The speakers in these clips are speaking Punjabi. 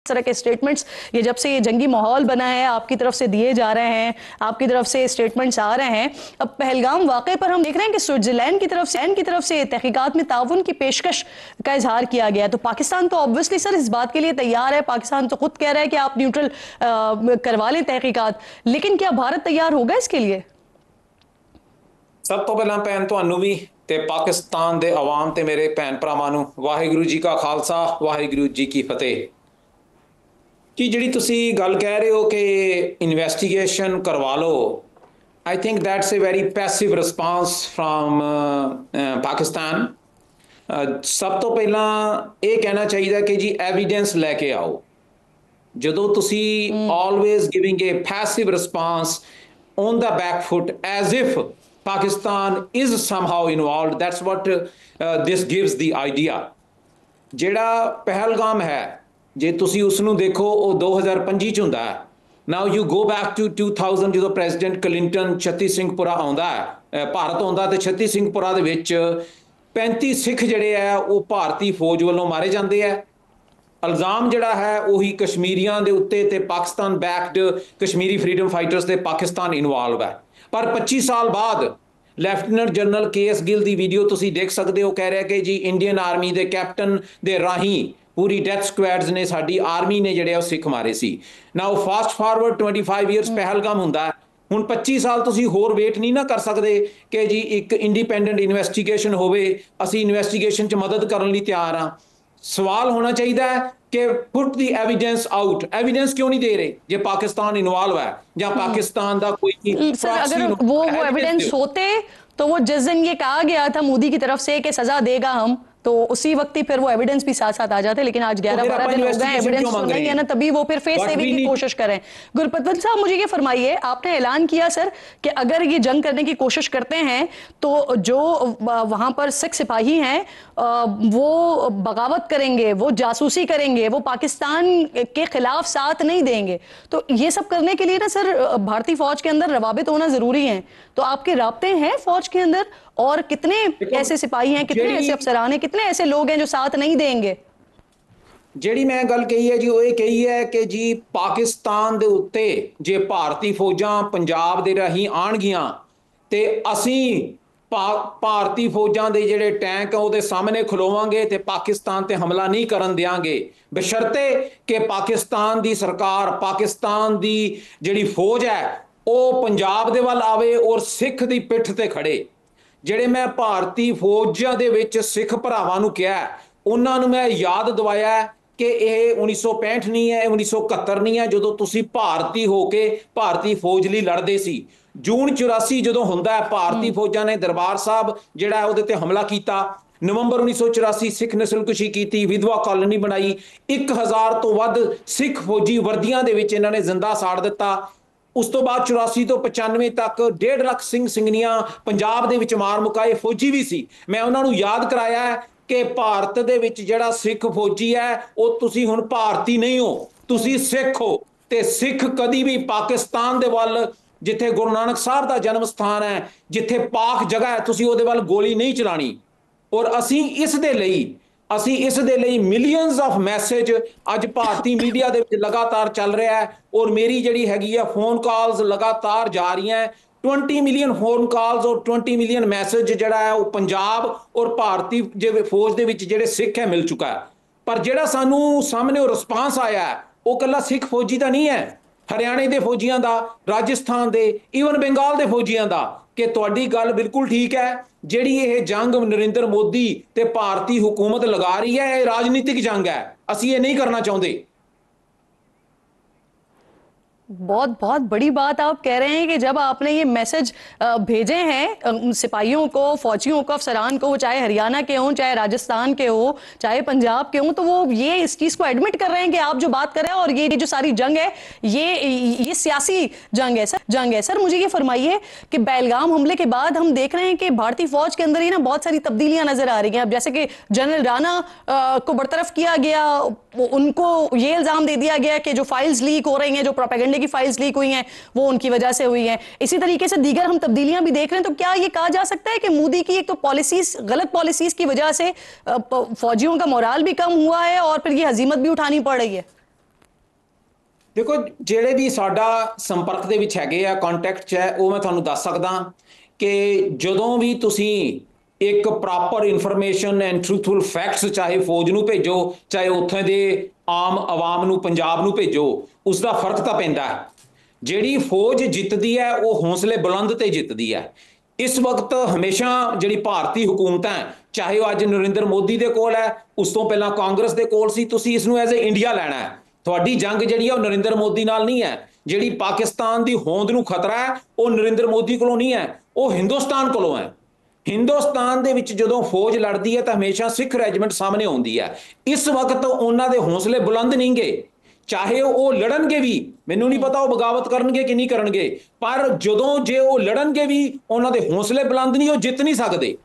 तरह के स्टेटमेंट्स ये जब से ये जंगी माहौल बना है आपकी तरफ से दिए जा रहे हैं, आपकी तरफ से स्टेटमेंट्स आ रहे हैं। अब पहलगाम वाकये पर हम देख रहे हैं कि स्विट्जरलैंड की तरफ से तहकीकात में ताउन की पेशकश का इजहार किया गया है। तो पाकिस्तान तो ऑब्वियसली सर इस बात के लिए तैयार है, पाकिस्तान तो खुद कह रहा है कि आप न्यूट्रल करवा लें तहकीकात, लेकिन क्या भारत तैयार होगा इसके लिए? सब तो पहला भैन तुहानू भी ते पाकिस्तान दे अवाम ते मेरे भैन भरावां नू वाहिगुरू जी का खालसा वाहिगुरू जी की फतेह। कि जिहड़ी तुसी गल कह रहे हो कि इन्वेस्टिगेशन करवा लो, I think that's a very passive response from Pakistan. सब तो पहला ये कहना चाहिए कि जी एविडेंस लैके आओ। ਜਦੋਂ ਤੁਸੀਂ always giving a passive response on the back foot as if Pakistan is somehow involved, that's what this gives the idea। ਜਿਹੜਾ ਪਹਿਲਗਾਮ ਹੈ ਜੇ ਤੁਸੀਂ ਉਸ ਨੂੰ ਦੇਖੋ ਉਹ 2025 ਚ ਹੁੰਦਾ ਹੈ। Now you go back to 2000 ਜਦੋਂ ਪ੍ਰੈਜ਼ੀਡੈਂਟ ਕਲਿੰਟਨ ਛੱਤੀ ਸਿੰਘਪੁਰਾ ਆਉਂਦਾ ਹੈ, ਭਾਰਤ ਆਉਂਦਾ ਤੇ ਛੱਤੀ ਸਿੰਘਪੁਰਾ ਦੇ ਵਿੱਚ 35 ਸਿੱਖ ਜਿਹੜੇ ਆ ਉਹ ਭਾਰਤੀ ਫੌਜ ਵੱਲੋਂ ਮਾਰੇ ਜਾਂਦੇ ਆ। ਇਲਜ਼ਾਮ ਜਿਹੜਾ ਹੈ ਉਹੀ ਕਸ਼ਮੀਰੀਆਂ ਦੇ ਉੱਤੇ ਤੇ Pakistan backed Kashmiri freedom fighters ਤੇ ਪਾਕਿਸਤਾਨ ਇਨਵੋਲਵ ਹੈ। ਪਰ 25 ਸਾਲ ਬਾਅਦ ਲੈਫਟੀਨੈਂਟ ਜਨਰਲ KS ਗਿੱਲ ਦੀ ਵੀਡੀਓ ਤੁਸੀਂ ਦੇਖ ਸਕਦੇ ਹੋ, ਕਹਿ ਰਿਹਾ ਕਿ ਜੀ ਇੰਡੀਅਨ ਆਰਮੀ ਦੇ ਕੈਪਟਨ ਦੇ ਰਾਹੀਂ ਪੂਰੀ ਡੈਥ ਸਕੁਐਡਸ ਨੇ ਸਾਡੀ ਆਰਮੀ ਨੇ ਜਿਹੜੇ ਉਹ ਸਿੱਖ ਮਾਰੇ ਸੀ। ਨਾਓ ਫਾਸਟ ਫਾਰਵਰਡ 25 ਇਅਰਸ ਪਹਿਲਗਾਮ ਹੁੰਦਾ ਹੈ। ਹੁਣ 25 ਸਾਲ ਤੁਸੀਂ ਹੋਰ ਵੇਟ ਨਹੀਂ ਨਾ ਕਰ ਸਕਦੇ ਕਿ ਜੀ ਇੱਕ ਇੰਡੀਪੈਂਡੈਂਟ ਇਨਵੈਸਟੀਗੇਸ਼ਨ ਹੋਵੇ। ਅਸੀਂ ਇਨਵੈਸਟੀਗੇਸ਼ਨ 'ਚ ਮਦਦ ਕਰਨ ਲਈ ਤਿਆਰ ਹਾਂ। सवाल होना चाहिए कि put the evidence out. Evidence क्यों नहीं दे रहे? जे पाकिस्तान इन्वॉल्व है या पाकिस्तान दा कोई सर, अगर वो एविडेंस होते तो वो जिस दिन ये कहा गया था मोदी की तरफ से कि सजा देगा हम, तो उसी वक्त ही फिर वो एविडेंस भी साथ साथ आ जाते। लेकिन आज 11-12 दिन हो गए, एविडेंस तो नहीं है ना, तभी वो फिर फेस सेविंग की कोशिश करें। गुरपतवंत साहब मुझे ये फरमाइए, आपने ऐलान किया सर कि अगर ये जंग करने की कोशिश करते हैं तो जो वहां पर सिख सिपाही हैं वो बगावत करेंगे, वो जासूसी करेंगे, वो पाकिस्तान के खिलाफ साथ नहीं देंगे। तो ये सब करने के लिए ना सर भारतीय फौज के अंदर रवाबित होना जरूरी है। तो आपके राब्ते हैं फौज के अंदर, और कितने ऐसे सिपाही हैं, कितने ऐसे अफसरान हैं, कितने ऐसे लोग हैं जो साथ नहीं देंगे? ਜਿਹੜੀ ਮੈਂ ਗੱਲ ਕਹੀ ਹੈ ਜੀ ਉਹ ਇਹ ਕਹੀ ਹੈ ਕਿ ਜੀ ਪਾਕਿਸਤਾਨ ਦੇ ਉੱਤੇ ਜੇ ਭਾਰਤੀ ਫੌਜਾਂ ਪੰਜਾਬ ਦੇ ਰਾਹੀਂ ਆਣਗੀਆਂ ਤੇ ਅਸੀਂ ਭਾਰਤੀ ਫੌਜਾਂ ਦੇ ਜਿਹੜੇ ਟੈਂਕ ਆ ਉਹਦੇ ਸਾਹਮਣੇ ਖਲੋਵਾਂਗੇ ਤੇ ਪਾਕਿਸਤਾਨ ਤੇ ਹਮਲਾ ਨਹੀਂ ਕਰਨ ਦਿਆਂਗੇ, ਬਸ਼ਰਤੇ ਕਿ ਪਾਕਿਸਤਾਨ ਦੀ ਸਰਕਾਰ, ਪਾਕਿਸਤਾਨ ਦੀ ਜਿਹੜੀ ਫੌਜ ਹੈ ਉਹ ਪੰਜਾਬ ਦੇ ਵੱਲ ਆਵੇ ਔਰ ਸਿੱਖ ਦੀ ਪਿੱਠ ਤੇ ਖੜੇ। ਜਿਹੜੇ ਮੈਂ ਭਾਰਤੀ ਫੌਜਾਂ ਦੇ ਵਿੱਚ ਸਿੱਖ ਭਰਾਵਾਂ ਨੂੰ ਕਿਹਾ, ਉਹਨਾਂ ਨੂੰ ਮੈਂ ਯਾਦ ਦਿਵਾਇਆ ਕਿ ਇਹ 1965 ਨਹੀਂ ਹੈ, 1971 ਨਹੀਂ ਹੈ ਜਦੋਂ ਤੁਸੀਂ ਭਾਰਤੀ ਹੋ ਕੇ ਭਾਰਤੀ ਫੌਜ ਲਈ ਲੜਦੇ ਸੀ। ਜੂਨ 84 ਜਦੋਂ ਹੁੰਦਾ ਹੈ ਭਾਰਤੀ ਫੌਜਾਂ ਨੇ ਦਰਬਾਰ ਸਾਹਿਬ ਜਿਹੜਾ ਉਹਦੇ ਤੇ ਹਮਲਾ ਕੀਤਾ। ਨਵੰਬਰ 1984 ਸਿੱਖ ਨਸਲਕੁਸ਼ੀ ਕੀਤੀ, ਵਿਧਵਾ ਕਾਲੋਨੀ ਬਣਾਈ, 1000 ਤੋਂ ਵੱਧ ਸਿੱਖ ਫੌਜੀ ਵਰਦੀਆਂ ਦੇ ਵਿੱਚ ਇਹਨਾਂ ਨੇ ਜ਼ਿੰਦਾ ਸਾੜ ਦਿੱਤਾ। ਉਸ ਤੋਂ ਬਾਅਦ 84 ਤੋਂ 95 ਤੱਕ 1.5 ਲੱਖ ਸਿੰਘ ਸਿੰਘਣੀਆਂ ਪੰਜਾਬ ਦੇ ਵਿੱਚ ਮਾਰ ਮੁਕਾਏ ਫੌਜੀ ਵੀ ਸੀ। ਮੈਂ ਉਹਨਾਂ ਨੂੰ ਯਾਦ ਕਰਾਇਆ ਹੈ ਕਿ ਭਾਰਤ ਦੇ ਵਿੱਚ ਜਿਹੜਾ ਸਿੱਖ ਫੌਜੀ ਹੈ ਉਹ ਤੁਸੀਂ ਹੁਣ ਭਾਰਤੀ ਨਹੀਂ ਹੋ, ਤੁਸੀਂ ਸਿੱਖ ਹੋ। ਤੇ ਸਿੱਖ ਕਦੀ ਵੀ ਪਾਕਿਸਤਾਨ ਦੇ ਵੱਲ, ਜਿੱਥੇ ਗੁਰੂ ਨਾਨਕ ਸਾਹਿਬ ਦਾ ਜਨਮ ਸਥਾਨ ਹੈ, ਜਿੱਥੇ ਪਾਕ ਜਗ੍ਹਾ ਹੈ, ਤੁਸੀਂ ਉਹਦੇ ਵੱਲ ਗੋਲੀ ਨਹੀਂ ਚਲਾਣੀ। ਔਰ ਅਸੀਂ ਇਸ ਦੇ ਲਈ ਮਿਲੀਅਨਸ ਆਫ ਮੈਸੇਜ ਅੱਜ ਭਾਰਤੀ ਮੀਡੀਆ ਦੇ ਵਿੱਚ ਲਗਾਤਾਰ ਚੱਲ ਰਿਹਾ ਹੈ। ਔਰ ਮੇਰੀ ਜਿਹੜੀ ਹੈਗੀ ਆ ਫੋਨ ਕਾਲਸ ਲਗਾਤਾਰ ਜਾ ਰਹੀਆਂ, 20 ਮਿਲੀਅਨ ਫੋਨ ਕਾਲਸ ਔਰ 20 ਮਿਲੀਅਨ ਮੈਸੇਜ ਜਿਹੜਾ ਹੈ ਉਹ ਪੰਜਾਬ ਔਰ ਭਾਰਤੀ ਜਿਵੇਂ ਫੌਜ ਦੇ ਵਿੱਚ ਜਿਹੜੇ ਸਿੱਖ ਹੈ ਮਿਲ ਚੁੱਕਾ ਹੈ। ਪਰ ਜਿਹੜਾ ਸਾਨੂੰ ਸਾਹਮਣੇ ਉਹ ਰਿਸਪਾਂਸ ਆਇਆ ਹੈ ਉਹ ਇਕੱਲਾ ਸਿੱਖ ਫੌਜੀ ਦਾ ਨਹੀਂ ਹੈ, ਹਰਿਆਣੇ ਦੇ ਫੌਜੀਆਂ ਦਾ, ਰਾਜਸਥਾਨ ਦੇ, ਈਵਨ ਬੰਗਾਲ ਦੇ ਫੌਜੀਆਂ ਦਾ। ਕਿ ਤੁਹਾਡੀ ਗੱਲ ਬਿਲਕੁਲ ਠੀਕ ਹੈ, ਜਿਹੜੀ ਇਹ ਜੰਗ ਨਰਿੰਦਰ ਮੋਦੀ ਤੇ ਭਾਰਤੀ ਹੁਕੂਮਤ ਲਗਾ ਰਹੀ ਹੈ ਇਹ ਰਾਜਨੀਤਿਕ जंग है, ਅਸੀਂ ਇਹ नहीं करना चाहते। बहुत बहुत बड़ी बात आप कह रहे हैं कि जब आपने ये मैसेज भेजे हैं सिपाहियों को, फौजियों को, अफसरान को, चाहे हरियाणा के हों, चाहे राजस्थान के हो, चाहे पंजाब के हों, तो वो ये इस चीज़ को एडमिट कर रहे हैं कि आप जो बात कर रहे हैं और ये जो सारी जंग है ये सियासी जंग है। सर मुझे ये फरमाइए कि पहलगाम हमले के बाद हम देख रहे हैं कि भारतीय फौज के अंदर ही ना बहुत सारी तब्दीलियां नजर आ रही हैं। अब जैसे कि जनरल राणा को बरतरफ किया गया, उनको ये इल्ज़ाम दे दिया गया कि जो फाइल्स लीक हो रही हैं, जो प्रोपेगेंडे की फाइल्स लीक हुई हैं, वो उनकी वजह से हुई हैं। इसी तरीके से दीगर हम तब्दीलियां भी देख रहे हैं। तो क्या ये कहा जा सकता है कि मोदी की एक तो पॉलिसीज, गलत पॉलिसीज की वजह से फौजियों का मोराल भी कम हुआ है और फिर ये हजीमत भी उठानी पड़ रही है? ਦੇਖੋ ਜਿਹੜੇ ਵੀ ਸਾਡਾ ਸੰਪਰਕ ਦੇ ਵਿੱਚ ਹੈਗੇ ਆ, ਕੰਟੈਕਟ 'ਚ ਹੈ, ਉਹ ਮੈਂ ਤੁਹਾਨੂੰ ਦੱਸ ਸਕਦਾ ਕਿ ਜਦੋਂ ਵੀ ਤੁਸੀਂ ਇੱਕ proper information and truthful facts ਚਾਹੇ ਫੌਜ ਨੂੰ ਭੇਜੋ, ਚਾਹੇ ਉੱਥੇ ਦੇ ਆਮ ਆਵਾਮ ਨੂੰ, ਪੰਜਾਬ ਨੂੰ ਭੇਜੋ, ਉਸ ਦਾ ਫਰਕ ਤਾਂ ਪੈਂਦਾ ਹੈ। ਜਿਹੜੀ ਫੌਜ ਜਿੱਤਦੀ ਹੈ ਉਹ ਹੌਸਲੇ ਬੁਲੰਦ ਤੇ ਜਿੱਤਦੀ ਹੈ। ਇਸ ਵਕਤ ਹਮੇਸ਼ਾ ਜਿਹੜੀ ਭਾਰਤੀ ਹਕੂਮਤ ਹੈ, ਚਾਹੇ ਉਹ ਅੱਜ ਨਰਿੰਦਰ ਮੋਦੀ ਦੇ ਕੋਲ ਹੈ, ਉਸ ਤੋਂ ਪਹਿਲਾਂ ਕਾਂਗਰਸ ਦੇ ਕੋਲ ਸੀ, ਤੁਸੀਂ ਇਸ ਨੂੰ ਐਜ਼ ਏ ਇੰਡੀਆ ਲੈਣਾ ਹੈ। ਤੁਹਾਡੀ ਜੰਗ ਜਿਹੜੀ ਹੈ ਉਹ ਨਰਿੰਦਰ ਮੋਦੀ ਨਾਲ ਨਹੀਂ ਹੈ। ਜਿਹੜੀ ਪਾਕਿਸਤਾਨ ਦੀ ਹੋਂਦ ਨੂੰ ਖਤਰਾ ਹੈ ਉਹ ਨਰਿੰਦਰ ਮੋਦੀ ਕੋਲੋਂ ਨਹੀਂ ਹੈ, ਉਹ ਹਿੰਦੁਸਤਾਨ ਕੋਲੋਂ ਹੈ। ਹਿੰਦੁਸਤਾਨ ਦੇ ਵਿੱਚ ਜਦੋਂ ਫੌਜ ਲੜਦੀ ਹੈ ਤਾਂ ਹਮੇਸ਼ਾ ਸਿੱਖ ਰੈਜੀਮੈਂਟ ਸਾਹਮਣੇ ਆਉਂਦੀ ਹੈ। ਇਸ ਵਕਤ ਉਹਨਾਂ ਦੇ ਹੌਸਲੇ ਬੁਲੰਦ ਨਹੀਂਗੇ, ਚਾਹੇ ਉਹ ਲੜਨਗੇ ਵੀ, ਮੈਨੂੰ ਨਹੀਂ ਪਤਾ ਉਹ ਬਗਾਵਤ ਕਰਨਗੇ ਕਿ ਨਹੀਂ ਕਰਨਗੇ, ਪਰ ਜਦੋਂ ਜੇ ਉਹ ਲੜਨਗੇ ਵੀ ਉਹਨਾਂ ਦੇ ਹੌਸਲੇ ਬੁਲੰਦ ਨਹੀਂ, ਉਹ ਜਿੱਤ ਨਹੀਂ ਸਕਦੇ।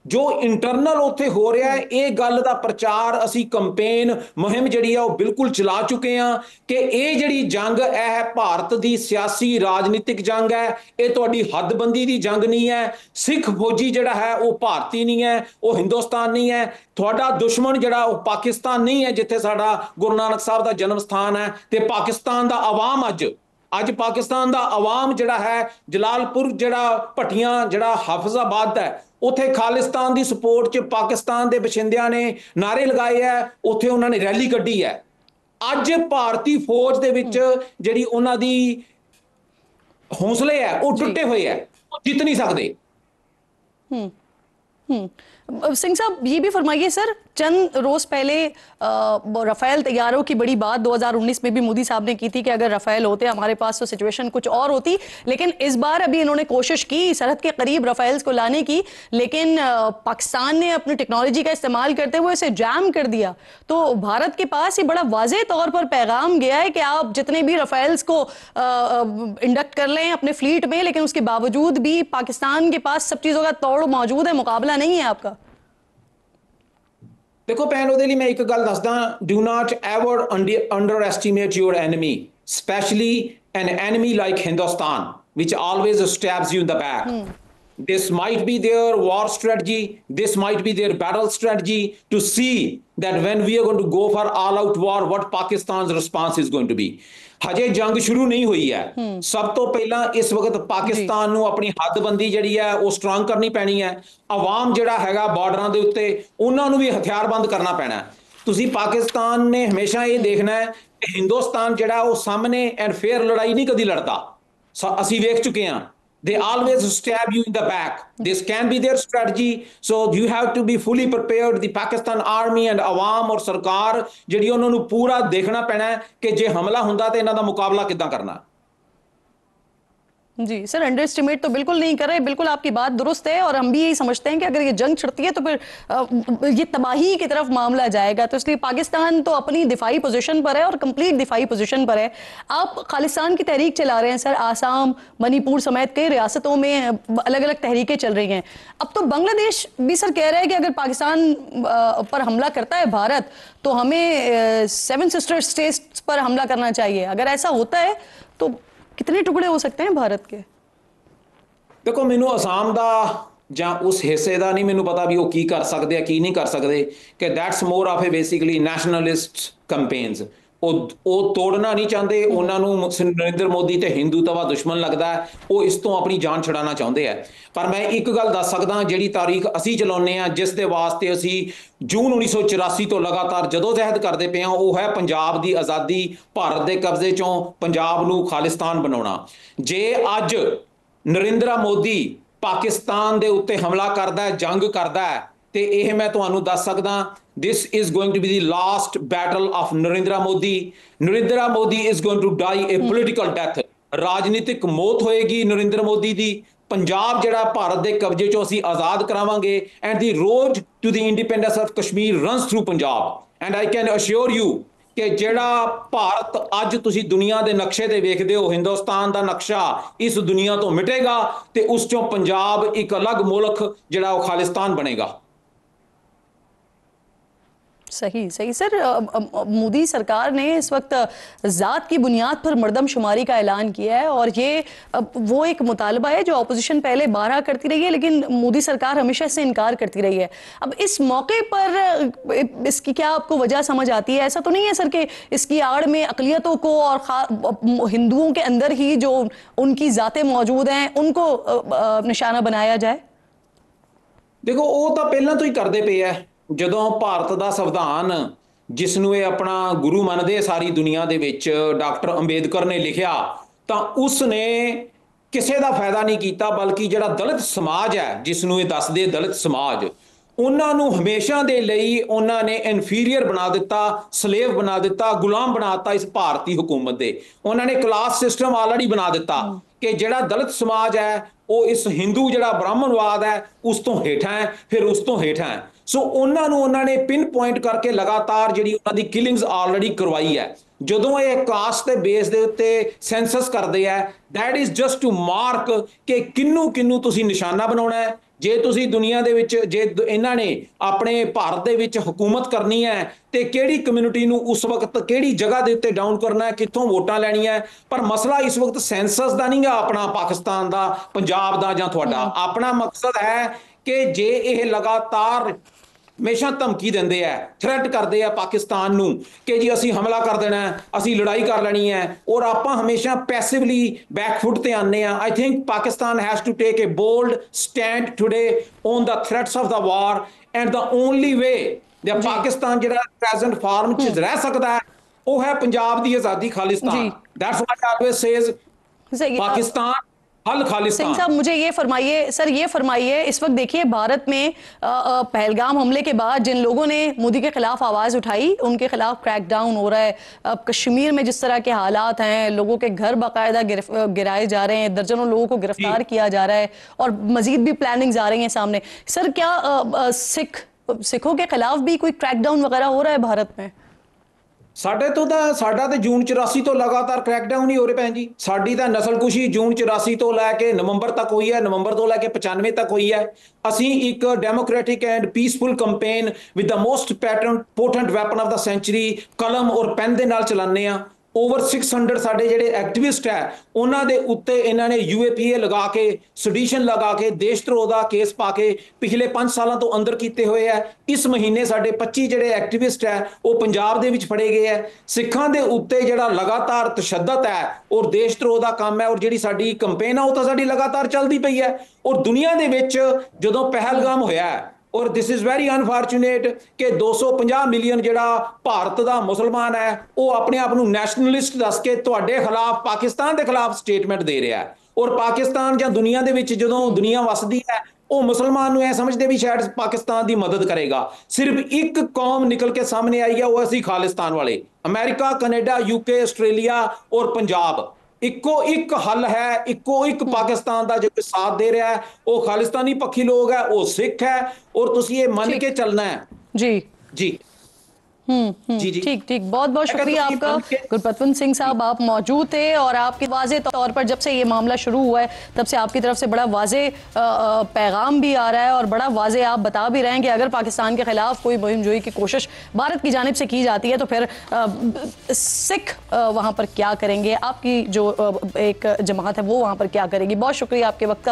ਜੋ ਇੰਟਰਨਲ ਉੱਥੇ ਹੋ ਰਿਹਾ ਹੈ, ਇਹ ਗੱਲ ਦਾ ਪ੍ਰਚਾਰ ਅਸੀਂ ਕੰਪੇਨ ਮੁਹਿੰਮ ਜਿਹੜੀ ਆ ਉਹ ਬਿਲਕੁਲ ਚਲਾ ਚੁੱਕੇ ਹਾਂ ਕਿ ਇਹ ਜਿਹੜੀ ਜੰਗ ਇਹ ਭਾਰਤ ਦੀ ਸਿਆਸੀ ਰਾਜਨੀਤਿਕ ਜੰਗ ਹੈ, ਇਹ ਤੁਹਾਡੀ ਹੱਦਬੰਦੀ ਦੀ ਜੰਗ ਨਹੀਂ ਹੈ। ਸਿੱਖ ਫੌਜੀ ਜਿਹੜਾ ਹੈ ਉਹ ਭਾਰਤੀ ਨਹੀਂ ਹੈ, ਉਹ ਹਿੰਦੁਸਤਾਨ ਨਹੀਂ ਹੈ। ਤੁਹਾਡਾ ਦੁਸ਼ਮਣ ਜਿਹੜਾ ਉਹ ਪਾਕਿਸਤਾਨ ਨਹੀਂ ਹੈ, ਜਿੱਥੇ ਸਾਡਾ ਗੁਰੂ ਨਾਨਕ ਸਾਹਿਬ ਦਾ ਜਨਮ ਸਥਾਨ ਹੈ। ਤੇ ਪਾਕਿਸਤਾਨ ਦਾ ਆਵਾਮ ਅੱਜ ਪਾਕਿਸਤਾਨ ਦਾ ਆਵਾਮ ਜਿਹੜਾ ਹੈ, ਜਲਾਲਪੁਰ ਜਿਹੜਾ ਭੱਟੀਆਂ ਜਿਹੜਾ ਹਾਫਿਜ਼ਾਬਾਦ ਹੈ, ਉੱਥੇ ਖਾਲਿਸਤਾਨ ਦੀ ਸਪੋਰਟ 'ਚ ਪਾਕਿਸਤਾਨ ਦੇ ਬਸ਼ਿੰਦਿਆਂ ਨੇ ਨਾਰੇ ਲਗਾਏ ਹੈ, ਉੱਥੇ ਉਹਨਾਂ ਨੇ ਰੈਲੀ ਕੱਢੀ ਹੈ। ਅੱਜ ਭਾਰਤੀ ਫੌਜ ਦੇ ਵਿੱਚ ਜਿਹੜੀ ਉਹਨਾਂ ਦੀ ਹੌਸਲੇ ਹੈ ਉਹ ਟੁੱਟੇ ਹੋਏ ਹੈ, ਉਹ ਜਿੱਤ ਨਹੀਂ ਸਕਦੇ। सिंह साहब ये भी फरमाइए सर, चंद रोज पहले राफेल तैयारों की बड़ी बात 2019 में भी मोदी साहब ने की थी कि अगर राफेल होते हमारे पास तो सिचुएशन कुछ और होती, लेकिन इस बार अभी इन्होंने कोशिश की सरहद के करीब राफेल्स को लाने की, लेकिन पाकिस्तान ने अपनी टेक्नोलॉजी का इस्तेमाल करते हुए इसे जैम कर दिया। तो भारत के पास ये बड़ा वाज़ेह तौर पर पैगाम गया है कि आप जितने भी राफेल्स को इंडक्ट कर लें अपने फ्लीट में, लेकिन उसके बावजूद भी पाकिस्तान के पास सब चीज़ों का तोड़ मौजूद है, मुकाबला नहीं है आपका। देखो भैन, ਉਹਦੇ ਲਈ ਮੈਂ ਇੱਕ ਗੱਲ ਦੱਸਦਾ, do not ever underestimate your enemy, especially an enemy like Hindustan, which always stabs you in the back. This might be their war strategy, this might be their battle strategy to see that when we are going to go for all out war, what Pakistan's response is going to be. ਹਜੇ ਜੰਗ ਸ਼ੁਰੂ ਨਹੀਂ ਹੋਈ ਹੈ। ਸਭ ਤੋਂ ਪਹਿਲਾਂ ਇਸ ਵਕਤ ਪਾਕਿਸਤਾਨ ਨੂੰ ਆਪਣੀ ਹੱਦਬੰਦੀ ਜਿਹੜੀ ਹੈ ਉਹ ਸਟਰੋਂਗ ਕਰਨੀ ਪੈਣੀ ਹੈ। ਆਵਾਮ ਜਿਹੜਾ ਹੈਗਾ ਬਾਰਡਰਾਂ ਦੇ ਉੱਤੇ, ਉਹਨਾਂ ਨੂੰ ਵੀ ਹਥਿਆਰਬੰਦ ਕਰਨਾ ਪੈਣਾ। ਤੁਸੀਂ ਪਾਕਿਸਤਾਨ ਨੇ ਹਮੇਸ਼ਾ ਇਹ ਦੇਖਣਾ ਹੈ ਕਿ ਹਿੰਦੁਸਤਾਨ ਜਿਹੜਾ ਉਹ ਸਾਹਮਣੇ ਐਂਡ ਫੇਅਰ ਲੜਾਈ ਨਹੀਂ ਕਦੀ ਲੜਦਾ। ਅਸੀਂ ਵੇਖ ਚੁੱਕੇ ਹਾਂ, they always stab you in the back. This can be their strategy, so you have to be fully prepared. The Pakistan army and awam और सरकार ਜਿਹੜੀ ਉਹਨਾਂ ਨੂੰ ਪੂਰਾ ਦੇਖਣਾ ਪੈਣਾ ਕਿ ਜੇ ਹਮਲਾ ਹੁੰਦਾ ਤਾਂ ਇਹਨਾਂ ਦਾ ਮੁਕਾਬਲਾ ਕਿੱਦਾਂ ਕਰਨਾ। जी सर, अंडर एस्टिमेट तो बिल्कुल नहीं कर रहे, बिल्कुल आपकी बात दुरुस्त है, और हम भी यही समझते हैं कि अगर ये जंग छिड़ती है तो फिर ये तबाही की तरफ मामला जाएगा। तो इसलिए पाकिस्तान तो अपनी दिफाई पोजीशन पर है और कंप्लीट दिफाई पोजीशन पर है। आप खालिस्तान की तहरीक चला रहे हैं सर, आसाम, मणिपुर समेत कई रियासतों में अलग अलग तहरीकें चल रही हैं। अब तो बांग्लादेश भी सर कह रहा है कि अगर पाकिस्तान पर हमला करता है भारत तो हमें 7 सिस्टर स्टेट्स पर हमला करना चाहिए। अगर ऐसा होता है तो कितने टुकड़े हो सकते हैं भारत के? देखो, ਮੈਨੂੰ ਅਸਾਮ ਦਾ ਜਾਂ ਉਸ ਹਿੱਸੇ ਦਾ ਨਹੀਂ ਮੈਨੂੰ ਪਤਾ ਵੀ ਉਹ ਕੀ ਕਰ ਸਕਦੇ ਆ ਕੀ ਨਹੀਂ ਕਰ ਸਕਦੇ, ਕਿ that's more of a basically nationalist campaigns. ਉਹ ਤੋੜਨਾ ਨਹੀਂ ਚਾਹੁੰਦੇ, ਉਹਨਾਂ ਨੂੰ ਨਰਿੰਦਰ ਮੋਦੀ ਤੇ ਹਿੰਦੂਤਵਾ ਦੁਸ਼ਮਣ ਲੱਗਦਾ, ਉਹ ਇਸ ਤੋਂ ਆਪਣੀ ਜਾਨ ਛੁਡਾਉਣਾ ਚਾਹੁੰਦੇ ਆ। ਪਰ ਮੈਂ ਇੱਕ ਗੱਲ ਦੱਸ ਸਕਦਾ, ਜਿਹੜੀ ਤਾਰੀਖ ਅਸੀਂ ਚਲਾਉਂਦੇ ਆ, ਜਿਸ ਦੇ ਵਾਸਤੇ ਅਸੀਂ ਜੂਨ 1984 ਤੋਂ ਲਗਾਤਾਰ ਜਦੋਜਹਿਦ ਕਰਦੇ ਪਏ ਹਾਂ, ਉਹ ਹੈ ਪੰਜਾਬ ਦੀ ਆਜ਼ਾਦੀ, ਭਾਰਤ ਦੇ ਕਬਜ਼ੇ ਚੋਂ ਪੰਜਾਬ ਨੂੰ ਖਾਲਿਸਤਾਨ ਬਣਾਉਣਾ। ਜੇ ਅੱਜ ਨਰਿੰਦਰ ਮੋਦੀ ਪਾਕਿਸਤਾਨ ਦੇ ਉੱਤੇ ਹਮਲਾ ਕਰਦਾ ਹੈ, ਜੰਗ ਕਰਦਾ ਹੈ, ਤੇ ਇਹ ਮੈਂ ਤੁਹਾਨੂੰ ਦੱਸ ਸਕਦਾ, this is going to be the last battle of Narendra Modi. Narendra Modi is going to die a political death. ਰਾਜਨੀਤਿਕ ਮੌਤ ਹੋਏਗੀ ਨਰਿੰਦਰ ਮੋਦੀ ਦੀ। ਪੰਜਾਬ ਜਿਹੜਾ ਭਾਰਤ ਦੇ ਕਬਜ਼ੇ ਚੋਂ ਅਸੀਂ ਆਜ਼ਾਦ ਕਰਾਵਾਂਗੇ, and the road to the independence of Kashmir runs through Punjab. And I can assure you ਕਿ ਜਿਹੜਾ ਭਾਰਤ ਅੱਜ ਤੁਸੀਂ ਦੁਨੀਆ ਦੇ ਨਕਸ਼ੇ ਤੇ ਵੇਖਦੇ ਹੋ, ਹਿੰਦੁਸਤਾਨ ਦਾ ਨਕਸ਼ਾ ਇਸ ਦੁਨੀਆ ਤੋਂ ਮਿਟੇਗਾ ਤੇ ਉਸ ਚੋਂ ਪੰਜਾਬ ਇੱਕ ਅਲੱਗ ਮੁਲਕ ਜਿਹੜਾ ਉਹ ਖਾਲਿਸਤਾਨ ਬਣੇਗਾ। सही सही सर, मोदी सरकार ने इस वक्त जात की बुनियाद पर मर्दमशुमारी का ऐलान किया है, और ये वो एक मुतालबा है जो अपोजिशन पहले बारहा करती रही है, लेकिन मोदी सरकार हमेशा इससे इनकार करती रही है। अब इस मौके पर इसकी क्या आपको वजह समझ आती है? ऐसा तो नहीं है सर कि इसकी आड़ में अकलियतों को और हिंदुओं के अंदर ही जो उनकी जातें मौजूद हैं उनको निशाना बनाया जाए? देखो, ਉਹ ਤਾਂ ਪਹਿਲਾਂ ਤੋਂ ਹੀ ਕਰਦੇ ਪਏ ਐ। ਜਦੋਂ ਭਾਰਤ ਦਾ ਸੰਵਿਧਾਨ, ਜਿਸ ਨੂੰ ਇਹ ਆਪਣਾ ਗੁਰੂ ਮੰਨਦੇ ਸਾਰੀ ਦੁਨੀਆ ਦੇ ਵਿੱਚ, ਡਾਕਟਰ ਅੰਬੇਦਕਰ ਨੇ ਲਿਖਿਆ, ਤਾਂ ਉਸ ਨੇ ਕਿਸੇ ਦਾ ਫਾਇਦਾ ਨਹੀਂ ਕੀਤਾ, ਬਲਕਿ ਜਿਹੜਾ ਦਲਿਤ ਸਮਾਜ ਹੈ, ਜਿਸ ਨੂੰ ਇਹ ਦੱਸਦੇ ਦਲਿਤ ਸਮਾਜ, ਉਹਨਾਂ ਨੂੰ ਹਮੇਸ਼ਾ ਦੇ ਲਈ ਉਹਨਾਂ ਨੇ ਇਨਫੀਰੀਅਰ ਬਣਾ ਦਿੱਤਾ, ਸਲੇਵ ਬਣਾ ਦਿੱਤਾ, ਗੁਲਾਮ ਬਣਾ ਦਿੱਤਾ ਇਸ ਭਾਰਤੀ ਹਕੂਮਤ ਦੇ। ਉਹਨਾਂ ਨੇ ਕਲਾਸ ਸਿਸਟਮ ਆਲਰੇਡੀ ਬਣਾ ਦਿੱਤਾ ਕਿ ਜਿਹੜਾ ਦਲਿਤ ਸਮਾਜ ਹੈ ਉਹ ਇਸ ਹਿੰਦੂ ਜਿਹੜਾ ਬ੍ਰਾਹਮਣਵਾਦ ਹੈ ਉਸ ਤੋਂ ਹੇਠਾਂ ਹੈ, ਫਿਰ ਉਸ ਤੋਂ ਹੇਠਾਂ ਹੈ। ਸੋ ਉਹਨਾਂ ਨੇ ਪਿਨ ਪੁਆਇੰਟ ਕਰਕੇ ਲਗਾਤਾਰ ਜਿਹੜੀ ਉਹਨਾਂ ਦੀ ਕਿਲਿੰਗਸ ਆਲਰੇਡੀ ਕਰਵਾਈ ਹੈ। ਜਦੋਂ ਇਹ ਕਾਸਟ ਦੇ ਬੇਸ ਦੇ ਉੱਤੇ ਸੈਂਸਸ ਕਰਦੇ ਆ, that is just to mark ਕਿ ਕਿਹਨੂੰ ਤੁਸੀਂ ਨਿਸ਼ਾਨਾ ਬਣਾਉਣਾ ਹੈ। ਜੇ ਤੁਸੀਂ ਦੁਨੀਆ ਦੇ ਵਿੱਚ, ਜੇ ਇਹਨਾਂ ਨੇ ਆਪਣੇ ਭਾਰਤ ਦੇ ਵਿੱਚ ਹਕੂਮਤ ਕਰਨੀ ਹੈ ਤੇ ਕਿਹੜੀ ਕਮਿਊਨਿਟੀ ਨੂੰ ਉਸ ਵਕਤ ਕਿਹੜੀ ਜਗ੍ਹਾ ਦੇ ਉੱਤੇ ਡਾਊਨ ਕਰਨਾ ਹੈ, ਕਿੱਥੋਂ ਵੋਟਾਂ ਲੈਣੀਆਂ ਹੈ। ਪਰ ਮਸਲਾ ਇਸ ਵਕਤ ਸੈਂਸਸ ਦਾ ਨਹੀਂ ਗਾ, ਆਪਣਾ ਪਾਕਿਸਤਾਨ ਦਾ, ਪੰਜਾਬ ਦਾ ਜਾਂ ਤੁਹਾਡਾ। ਆਪਣਾ ਮਕਸਦ ਹੈ ਕਿ ਜੇ ਇਹ ਲਗਾਤਾਰ ਹਮੇਸ਼ਾ ਧਮਕੀ ਦਿੰਦੇ ਆ, ਥ੍ਰੈਟ ਕਰਦੇ ਆ ਪਾਕਿਸਤਾਨ ਨੂੰ ਕਿ ਜੀ ਅਸੀਂ ਹਮਲਾ ਕਰ ਦੇਣਾ, ਅਸੀਂ ਲੜਾਈ ਕਰ ਲੈਣੀ ਹੈ, ਔਰ ਆਪਾਂ ਹਮੇਸ਼ਾ ਪੈਸਿਵਲੀ ਬੈਕਫੁੱਟ ਤੇ ਆਉਂਦੇ ਆ। I think Pakistan has to take a bold stand today on the threats of the war, and the only way the Pakistan ਜਿਹੜਾ ਪ੍ਰੈਜ਼ੈਂਟ ਫਾਰਮ 'ਚ ਰਹਿ ਸਕਦਾ ਹੈ ਉਹ ਹੈ ਪੰਜਾਬ ਦੀ ਆਜ਼ਾਦੀ, Khalistan. That's what I always says, Pakistan हल खालिस्तान। सिंह साहब, मुझे ये फरमाइए सर, ये फरमाइए, इस वक्त देखिए भारत में पहलगाम हमले के बाद जिन लोगों ने मोदी के खिलाफ आवाज उठाई उनके खिलाफ क्रैकडाउन हो रहा है। अब कश्मीर में जिस तरह के हालात हैं, लोगों के घर बाकायदा गिराए जा रहे हैं, दर्जनों लोगों को गिरफ्तार किया जा रहा है, और मजीद भी प्लानिंग्स आ रही हैं सामने। सर, क्या सिखों के खिलाफ भी कोई क्रैकडाउन वगैरह हो रहा है भारत में? ਸਾਡਾ ਤੇ ਜੂਨ 84 ਤੋਂ ਲਗਾਤਾਰ ਕ੍ਰੈਕਡਾਊਨ ਹੀ ਹੋ ਰਹੇ ਭੈਣ ਜੀ। ਸਾਡੀ ਤਾਂ ਨਸਲਕੁਸ਼ੀ ਜੂਨ 84 ਤੋਂ ਲੈ ਕੇ ਨਵੰਬਰ ਤੱਕ ਹੋਈ ਹੈ, ਨਵੰਬਰ ਤੋਂ ਲੈ ਕੇ 95 ਤੱਕ ਹੋਈ ਹੈ। ਅਸੀਂ ਇੱਕ democratic and peaceful campaign with the most potent weapon of the century ਕਲਮ ਔਰ ਪੈਨ ਦੇ ਨਾਲ ਚਲਾਉਂਦੇ ਆ। ਓਵਰ 600 ਸਾਡੇ ਜਿਹੜੇ ਐਕਟਿਵਿਸਟ ਹੈ ਉਹਨਾਂ ਦੇ ਉੱਤੇ ਇਹਨਾਂ ਨੇ UAPA ਲਗਾ ਕੇ, ਸੈਡੀਸ਼ਨ ਲਗਾ ਕੇ, ਦੇਸ਼ ਧਰੋਹ ਦਾ ਕੇਸ ਪਾ ਕੇ ਪਿਛਲੇ 5 ਸਾਲਾਂ ਤੋਂ ਅੰਦਰ ਕੀਤੇ ਹੋਏ ਹੈ। ਇਸ ਮਹੀਨੇ ਸਾਡੇ 25 ਜਿਹੜੇ ਐਕਟਿਵਿਸਟ ਹੈ ਉਹ ਪੰਜਾਬ ਦੇ ਵਿੱਚ ਫੜੇ ਗਏ ਹੈ। ਸਿੱਖਾਂ ਦੇ ਉੱਤੇ ਜਿਹੜਾ ਲਗਾਤਾਰ ਤਸ਼ੱਦਦ ਹੈ ਔਰ ਦੇਸ਼ ਧਰੋਹ ਦਾ ਕੰਮ ਹੈ, ਔਰ ਜਿਹੜੀ ਸਾਡੀ ਕੰਪੇਨ ਆ ਉਹ ਤਾਂ ਸਾਡੀ ਲਗਾਤਾਰ ਚੱਲਦੀ ਪਈ ਹੈ। ਔਰ ਦੁਨੀਆ ਦੇ ਵਿੱਚ ਜਦੋਂ ਪਹਿਲਗਾਮ ਹੋਇਆ, ਔਰ ਦਿਸ ਇਜ਼ ਵੈਰੀ ਅਨਫੋਰਚੂਨੇਟ ਕਿ 250 ਮਿਲੀਅਨ ਜਿਹੜਾ ਭਾਰਤ ਦਾ ਮੁਸਲਮਾਨ ਹੈ ਉਹ ਆਪਣੇ ਆਪ ਨੂੰ ਨੈਸ਼ਨਲਿਸਟ ਦੱਸ ਕੇ ਤੁਹਾਡੇ ਖਿਲਾਫ, ਪਾਕਿਸਤਾਨ ਦੇ ਖਿਲਾਫ ਸਟੇਟਮੈਂਟ ਦੇ ਰਿਹਾ ਹੈ। ਔਰ ਪਾਕਿਸਤਾਨ ਜਾਂ ਦੁਨੀਆ ਦੇ ਵਿੱਚ ਜਦੋਂ ਦੁਨੀਆ ਵਸਦੀ ਹੈ ਉਹ ਮੁਸਲਮਾਨ ਨੂੰ ਇਹ ਸਮਝਦੇ ਵੀ ਸ਼ਾਇਦ ਪਾਕਿਸਤਾਨ ਦੀ ਮਦਦ ਕਰੇਗਾ। ਸਿਰਫ ਇੱਕ ਕੌਮ ਨਿਕਲ ਕੇ ਸਾਹਮਣੇ ਆਈ ਹੈ, ਉਹ ਅਸੀਂ ਖਾਲਿਸਤਾਨ ਵਾਲੇ। ਅਮਰੀਕਾ, ਕੈਨੇਡਾ, UK, ਆਸਟ੍ਰੇਲੀਆ ਔਰ ਪੰਜਾਬ, ਇੱਕੋ ਇੱਕ ਹੱਲ ਹੈ, ਇੱਕੋ ਇੱਕ ਪਾਕਿਸਤਾਨ ਦਾ। ਜੇ ਕੋਈ ਸਾਥ ਦੇ ਰਿਹਾ ਹੈ ਉਹ ਖਾਲਿਸਤਾਨੀ ਪੱਖੀ ਲੋਕ ਹੈ, ਉਹ ਸਿੱਖ ਹੈ, ਔਰ ਤੁਸੀਂ ਇਹ ਮੰਨ ਕੇ ਚੱਲਣਾ ਹੈ। ਜੀ ਜੀ जी, ठीक ठीक, बहुत बहुत शुक्रिया आपका गुरपतवंत सिंह साहब, आप मौजूद थे और आपके वाजे तौर पर जब से ये मामला शुरू हुआ है तब से आपकी तरफ से बड़ा वाजे पैगाम भी आ रहा है, और बड़ा वाजे आप बता भी रहे हैं कि अगर पाकिस्तान के खिलाफ कोई मुहिम जोई की कोशिश भारत की जानिब से की जाती है तो फिर सिख वहाँ पर क्या करेंगे, आपकी जो एक जमात है वो वहाँ पर क्या करेगी। बहुत शुक्रिया आपके वक्त का।